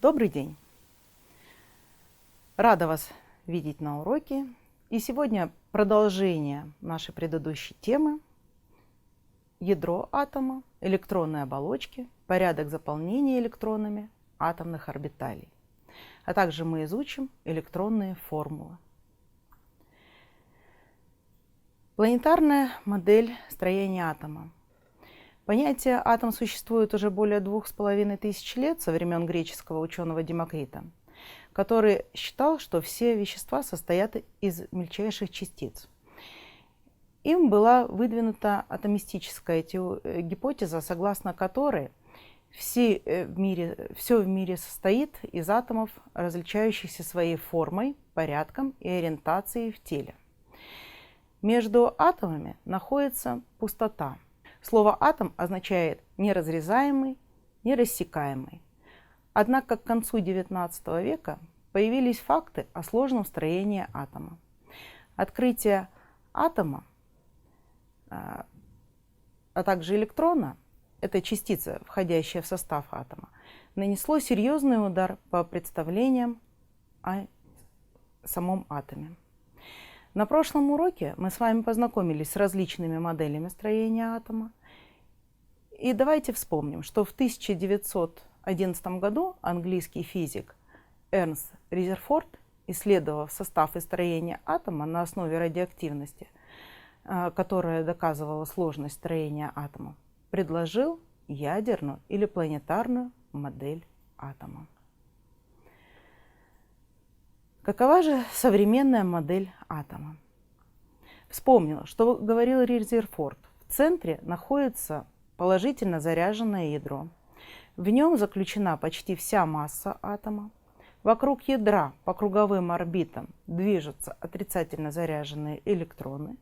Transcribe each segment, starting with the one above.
Добрый день! Рада вас видеть на уроке. И сегодня продолжение нашей предыдущей темы. Ядро атома, электронные оболочки, порядок заполнения электронами атомных орбиталей. А также мы изучим электронные формулы. Планетарная модель строения атома. Понятие атом существует уже более 2500 лет со времен греческого ученого Демокрита, который считал, что все вещества состоят из мельчайших частиц. Им была выдвинута атомистическая гипотеза, согласно которой все в мире состоит из атомов, различающихся своей формой, порядком и ориентацией в теле. Между атомами находится пустота. Слово «атом» означает неразрезаемый, нерассекаемый. Однако к концу XIX века появились факты о сложном строении атома. Открытие атома, а также электрона, это частица, входящая в состав атома, нанесло серьезный удар по представлениям о самом атоме. На прошлом уроке мы с вами познакомились с различными моделями строения атома. И давайте вспомним, что в 1911 году английский физик Эрнст Резерфорд, исследовав состав и строение атома на основе радиоактивности, которая доказывала сложность строения атома, предложил ядерную или планетарную модель атома. Какова же современная модель атома? Вспомнила, что говорил Резерфорд. В центре находится положительно заряженное ядро. В нем заключена почти вся масса атома. Вокруг ядра по круговым орбитам движутся отрицательно заряженные электроны,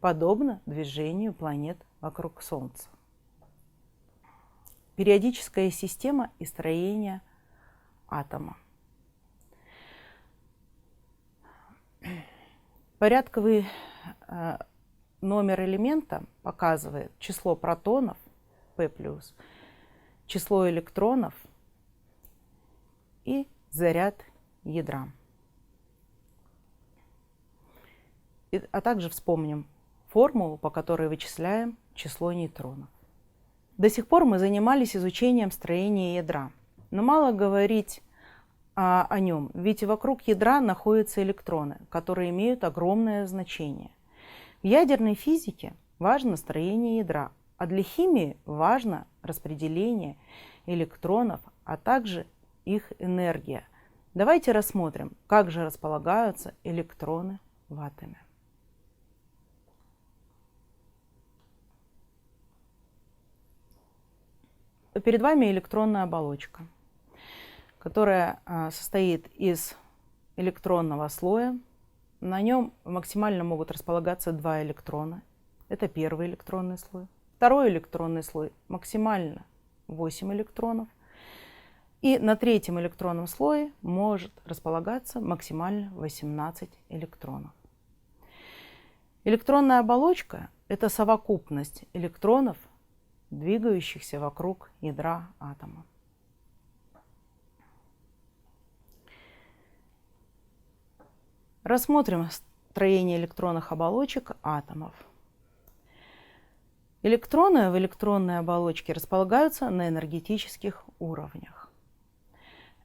подобно движению планет вокруг Солнца. Периодическая система и строение атома. Порядковый номер элемента показывает число протонов P+, число электронов и заряд ядра. А также вспомним формулу, по которой вычисляем число нейтронов. До сих пор мы занимались изучением строения ядра, но мало говорить о нем, ведь вокруг ядра находятся электроны, которые имеют огромное значение. В ядерной физике важно строение ядра, а для химии важно распределение электронов, а также их энергия. Давайте рассмотрим, как же располагаются электроны в атоме. Перед вами электронная оболочка, которая состоит из электронного слоя. На нем максимально могут располагаться 2 электрона. Это первый электронный слой. Второй электронный слой максимально 8 электронов. И на третьем электронном слое может располагаться максимально 18 электронов. Электронная оболочка – это совокупность электронов, двигающихся вокруг ядра атома. Рассмотрим строение электронных оболочек атомов. Электроны в электронной оболочке располагаются на энергетических уровнях.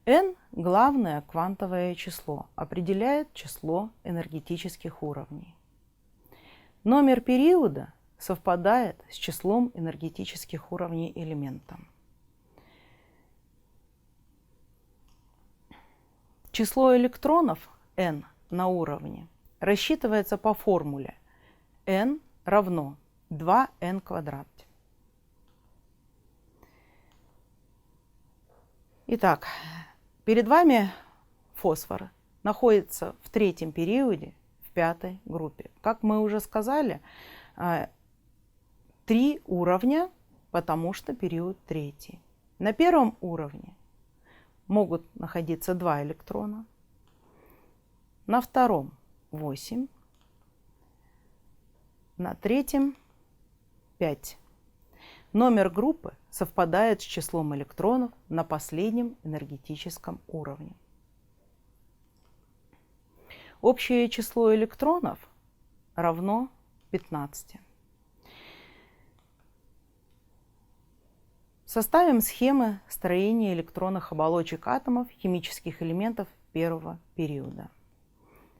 N – главное квантовое число, определяет число энергетических уровней. Номер периода совпадает с числом энергетических уровней элемента. Число электронов n на уровне рассчитывается по формуле n равно 2n квадрат. Итак, перед вами фосфор находится в третьем периоде, в 5-й группе. Как мы уже сказали, 3 уровня, потому что период третий. На первом уровне могут находиться 2 электрона, на втором 8, на третьем 5. Номер группы совпадает с числом электронов на последнем энергетическом уровне. Общее число электронов равно 15. Составим схемы строения электронных оболочек атомов химических элементов первого периода.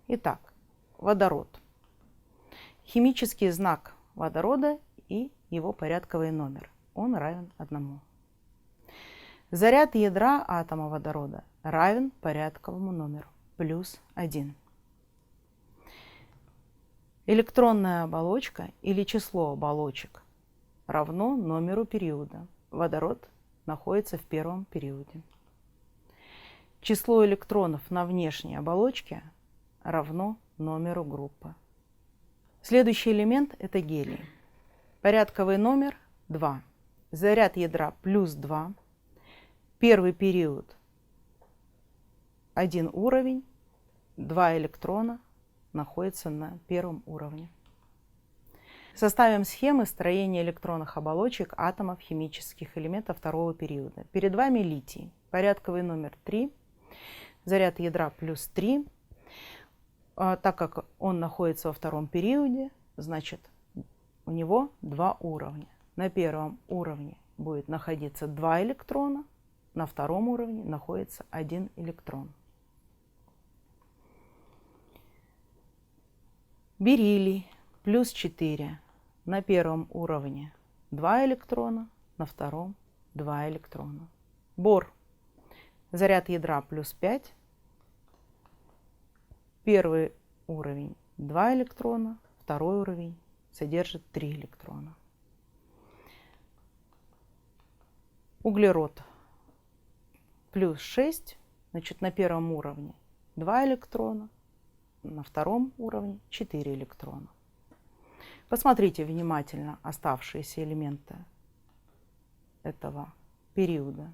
Итак, водород. Химический знак водорода и его порядковый номер. Он равен 1. Заряд ядра атома водорода равен порядковому номеру плюс 1. Электронная оболочка или число оболочек равно номеру периода. Водород находится в первом периоде. Число электронов на внешней оболочке равно номеру группы. Следующий элемент – это гелий. Порядковый номер 2. Заряд ядра плюс 2. Первый период 1 уровень, 2 электрона находятся на первом уровне. Составим схемы строения электронных оболочек атомов химических элементов второго периода. Перед вами литий. Порядковый номер 3. Заряд ядра плюс 3. Так как он находится во втором периоде, значит у него 2 уровня. На первом уровне будет находиться 2 электрона, на втором уровне находится 1 электрон. Бериллий плюс 4. На первом уровне 2 электрона, на втором 2 электрона. Бор. Заряд ядра плюс 5. Первый уровень 2 электрона, второй уровень содержит 3 электрона. Углерод плюс 6. Значит, на первом уровне 2 электрона, на втором уровне 4 электрона. Посмотрите внимательно оставшиеся элементы этого периода.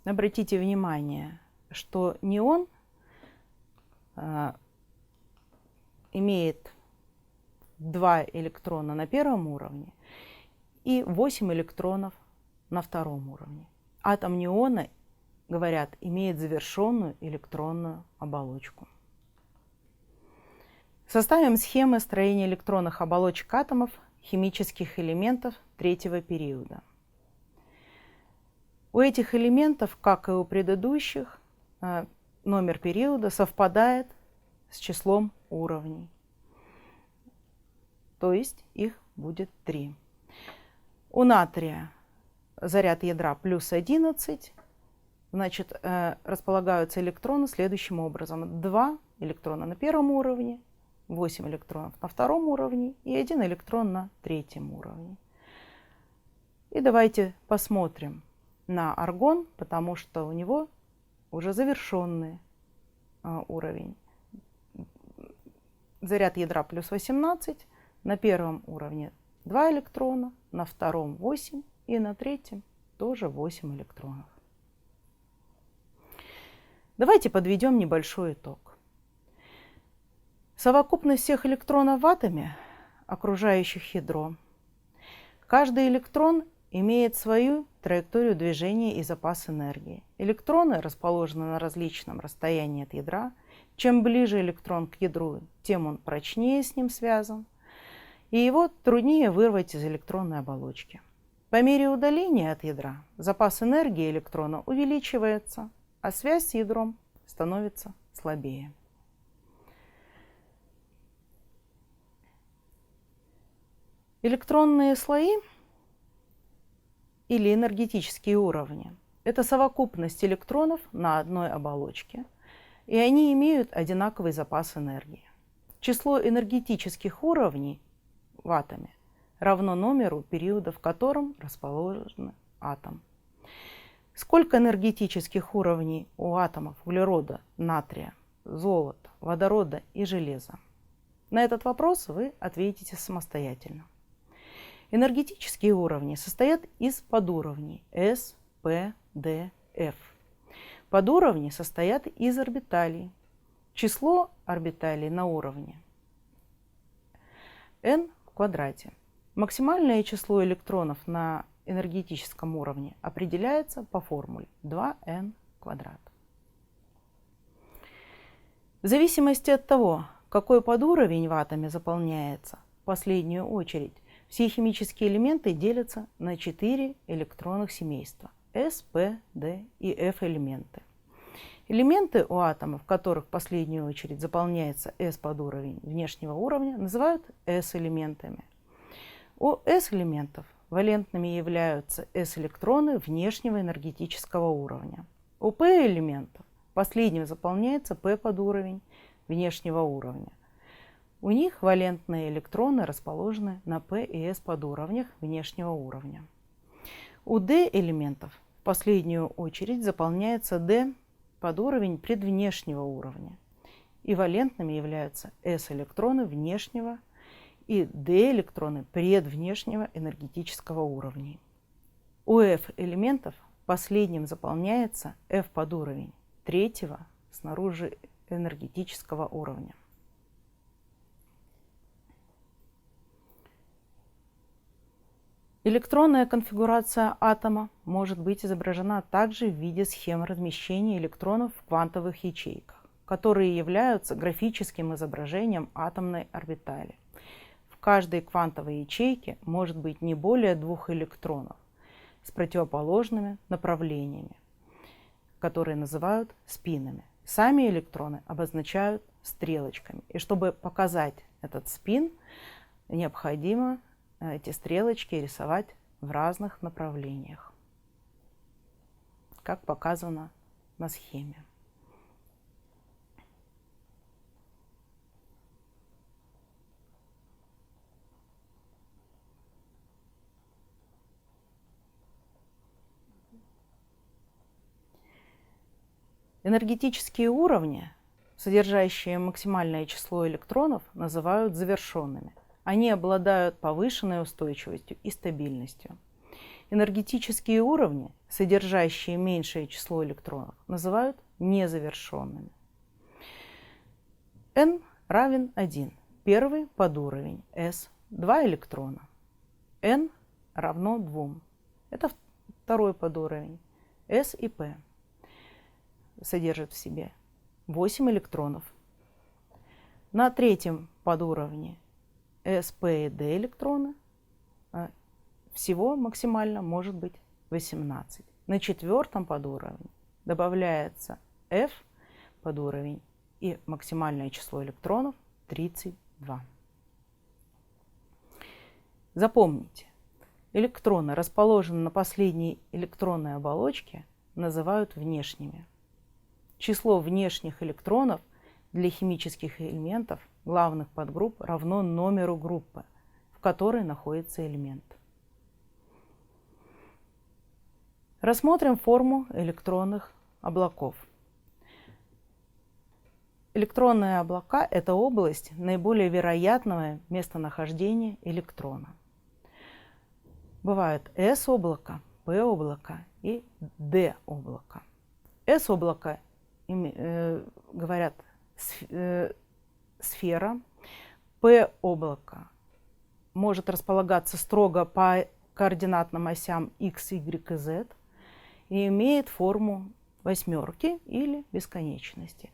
Обратите внимание, что неон имеет 2 электрона на первом уровне и 8 электронов на втором уровне. Атом неона, говорят, имеет завершенную электронную оболочку. Составим схемы строения электронных оболочек атомов химических элементов третьего периода. У этих элементов, как и у предыдущих, номер периода совпадает с числом уровней. То есть их будет 3. У натрия заряд ядра плюс 11. Значит, располагаются электроны следующим образом. 2 электрона на первом уровне, 8 электронов на втором уровне и 1 электрон на третьем уровне. И давайте посмотрим на аргон, потому что у него уже завершенный уровень. Заряд ядра плюс 18. На первом уровне 2 электрона, на втором 8 и на третьем тоже 8 электронов. Давайте подведем небольшой итог. Совокупность всех электронов в атоме, окружающих ядро. Каждый электрон имеет свою траекторию движения и запас энергии. Электроны расположены на различном расстоянии от ядра. Чем ближе электрон к ядру, тем он прочнее с ним связан, и его труднее вырвать из электронной оболочки. По мере удаления от ядра запас энергии электрона увеличивается, а связь с ядром становится слабее. Электронные слои или энергетические уровни – это совокупность электронов на одной оболочке, и они имеют одинаковый запас энергии. Число энергетических уровней в атоме равно номеру периода, в котором расположен атом. Сколько энергетических уровней у атомов углерода, натрия, золота, водорода и железа? На этот вопрос вы ответите самостоятельно. Энергетические уровни состоят из подуровней S, P, D, F. Подуровни состоят из орбиталей. Число орбиталей на уровне n в квадрате. Максимальное число электронов на энергетическом уровне определяется по формуле 2n квадрат. В зависимости от того, какой подуровень в атоме заполняется, в последнюю очередь все химические элементы делятся на 4 электронных семейства S, P, D и F элементы. Элементы у атома, в которых в последнюю очередь заполняется S подуровень внешнего уровня, называют S-элементами. У S-элементов валентными являются S-электроны внешнего энергетического уровня. У P-элементов последним заполняется P подуровень внешнего уровня. У них валентные электроны расположены на P и S подуровнях внешнего уровня. У D-элементов в последнюю очередь заполняется D подуровень предвнешнего уровня. И валентными являются S-электроны внешнего и D-электроны предвнешнего энергетического уровня. У F-элементов последним заполняется F подуровень третьего снаружи энергетического уровня. Электронная конфигурация атома может быть изображена также в виде схемы размещения электронов в квантовых ячейках, которые являются графическим изображением атомной орбитали. В каждой квантовой ячейке может быть не более 2 электронов с противоположными направлениями, которые называют спинами. Сами электроны обозначают стрелочками. И чтобы показать этот спин, необходимо эти стрелочки рисовать в разных направлениях, как показано на схеме. Энергетические уровни, содержащие максимальное число электронов, называют завершенными. Они обладают повышенной устойчивостью и стабильностью. Энергетические уровни, содержащие меньшее число электронов, называют незавершенными. N равен 1. Первый подуровень S 2 электрона. N равно 2. Это второй подуровень. S и P содержат в себе 8 электронов. На третьем подуровне S, P и D электроны всего максимально может быть 18. На четвертом подуровне добавляется F подуровень и максимальное число электронов 32. Запомните, электроны, расположенные на последней электронной оболочке, называют внешними. Число внешних электронов для химических элементов главных подгрупп равно номеру группы, в которой находится элемент. Рассмотрим форму электронных облаков. Электронные облака – это область наиболее вероятного местонахождения электрона. Бывают S-облако, P-облако и D-облако. S-облако говорят сфера. P-облако может располагаться строго по координатным осям x, y и z и имеет форму восьмерки или бесконечности.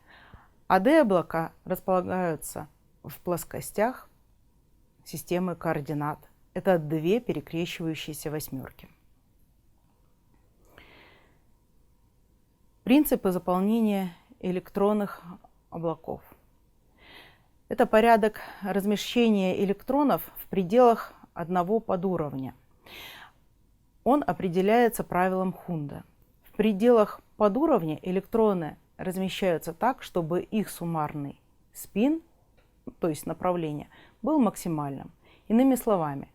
А D-облака располагаются в плоскостях системы координат. Это две перекрещивающиеся восьмерки. Принципы заполнения электронных облаков. Это порядок размещения электронов в пределах одного подуровня. Он определяется правилом Хунда. В пределах подуровня электроны размещаются так, чтобы их суммарный спин, то есть направление, был максимальным. Иными словами,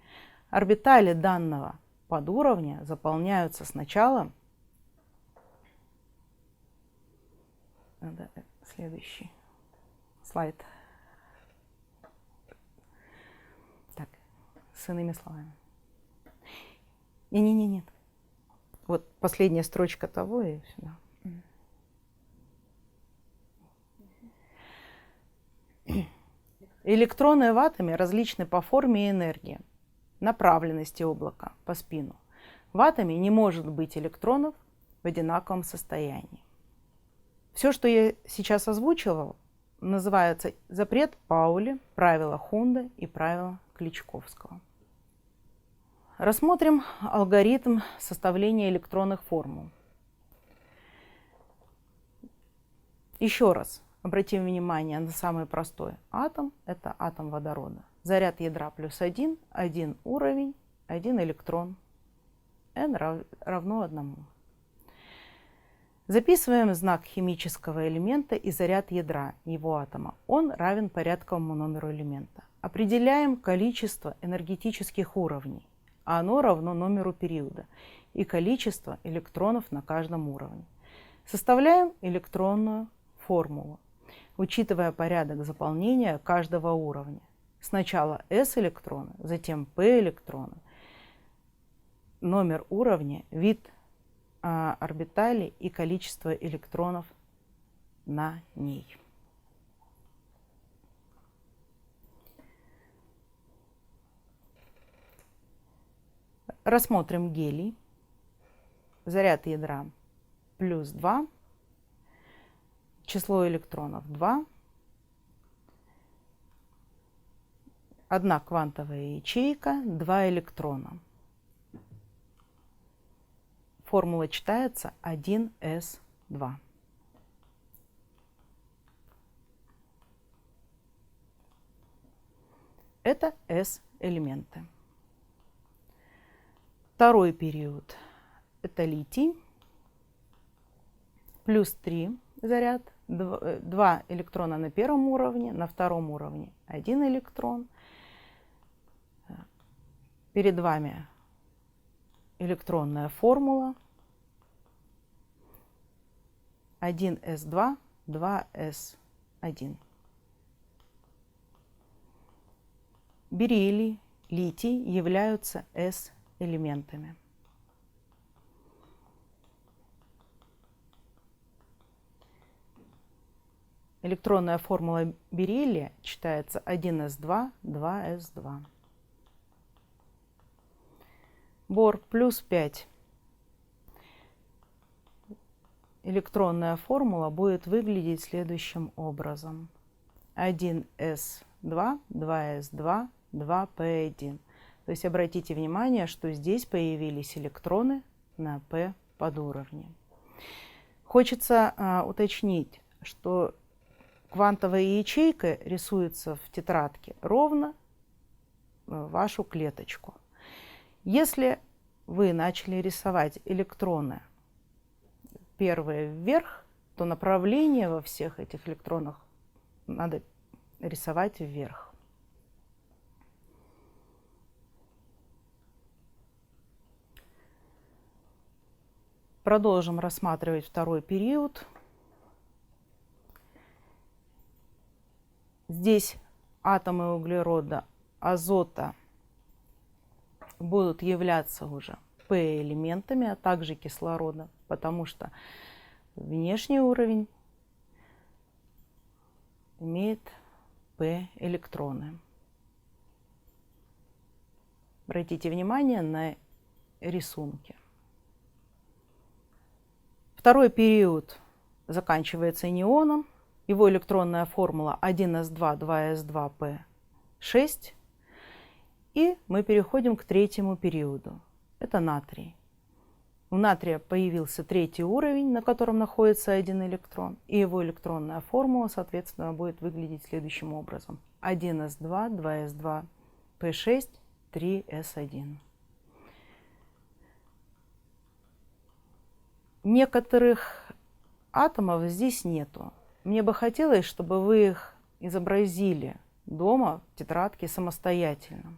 орбитали данного подуровня заполняются сначала. Следующий слайд. Так, с иными словами. Нет. Вот последняя строчка того и сюда. Электроны в атоме различны по форме и энергии, направленности облака по спину. В атоме не может быть электронов в одинаковом состоянии. Все, что я сейчас озвучивал, называется запрет Паули, правила Хунда и правила Кличковского. Рассмотрим алгоритм составления электронных формул. Еще раз обратим внимание на самый простой атом. Это атом водорода. Заряд ядра плюс 1, 1 уровень, 1 электрон. n равно 1. Записываем знак химического элемента и заряд ядра его атома. Он равен порядковому номеру элемента. Определяем количество энергетических уровней, а оно равно номеру периода и количество электронов на каждом уровне. Составляем электронную формулу, учитывая порядок заполнения каждого уровня. Сначала S электроны, затем P электроны, номер уровня, вид орбитали и количество электронов на ней. Рассмотрим гелий. Заряд ядра плюс 2, число электронов 2, одна квантовая ячейка, 2 электрона. Формула читается 1s2. Это S-элементы. Второй период – это литий. Плюс 3 заряд, 2 электрона на первом уровне, на втором уровне 1 электрон. Перед вами электронная формула 1s2, 2s1. Бериллий, литий являются S-элементами. Электронная формула бериллия читается 1s2, 2s2. Бор плюс 5. Электронная формула будет выглядеть следующим образом. 1s2, 2s2, 2p1. То есть обратите внимание, что здесь появились электроны на p подуровне. Хочется уточнить, что квантовая ячейка рисуется в тетрадке ровно в вашу клеточку. Если вы начали рисовать электроны первые вверх, то направление во всех этих электронах надо рисовать вверх. Продолжим рассматривать второй период. Здесь атомы углерода, азота будут являться уже P-элементами, а также кислорода, потому что внешний уровень имеет P-электроны. Обратите внимание на рисунки. Второй период заканчивается неоном. Его электронная формула 1s2, 2s2p6. И мы переходим к третьему периоду. Это натрий. У натрия появился третий уровень, на котором находится один электрон. И его электронная формула, соответственно, будет выглядеть следующим образом. 1s2, 2s2p6, 3s1. Некоторых атомов здесь нету. Мне бы хотелось, чтобы вы их изобразили дома в тетрадке самостоятельно.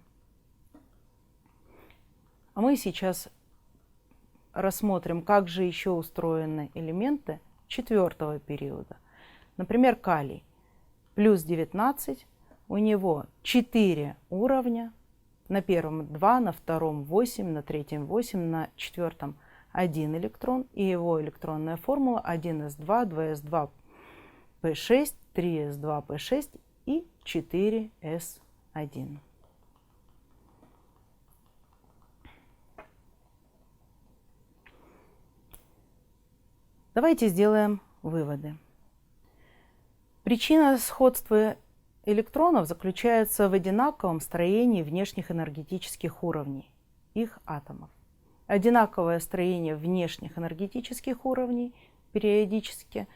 А мы сейчас рассмотрим, как же еще устроены элементы четвертого периода. Например, калий. Плюс 19. У него 4 уровня. На первом 2, на втором 8, на третьем 8, на четвертом 1 электрон. И его электронная формула 1s2, 2s2p6, 3s2p6 и 4s1. Давайте сделаем выводы. Причина сходства электронов заключается в одинаковом строении внешних энергетических уровней, их атомов. Одинаковое строение внешних энергетических уровней периодически,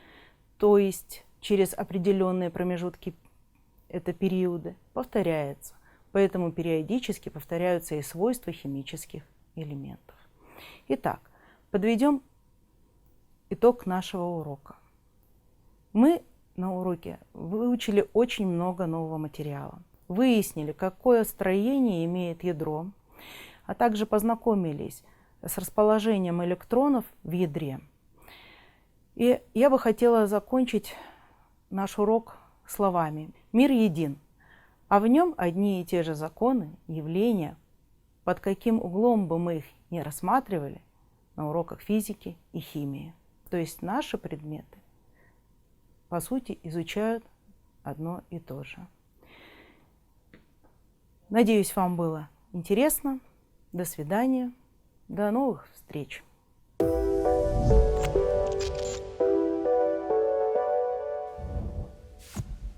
то есть через определенные промежутки, это периоды, повторяется. Поэтому периодически повторяются и свойства химических элементов. Итак, подведем итог нашего урока. Мы на уроке выучили очень много нового материала, выяснили, какое строение имеет ядро, а также познакомились с расположением электронов в ядре. И я бы хотела закончить наш урок словами: «Мир един, а в нем одни и те же законы, явления, под каким углом бы мы их не рассматривали на уроках физики и химии». То есть наши предметы, по сути, изучают одно и то же. Надеюсь, вам было интересно. До свидания. До новых встреч.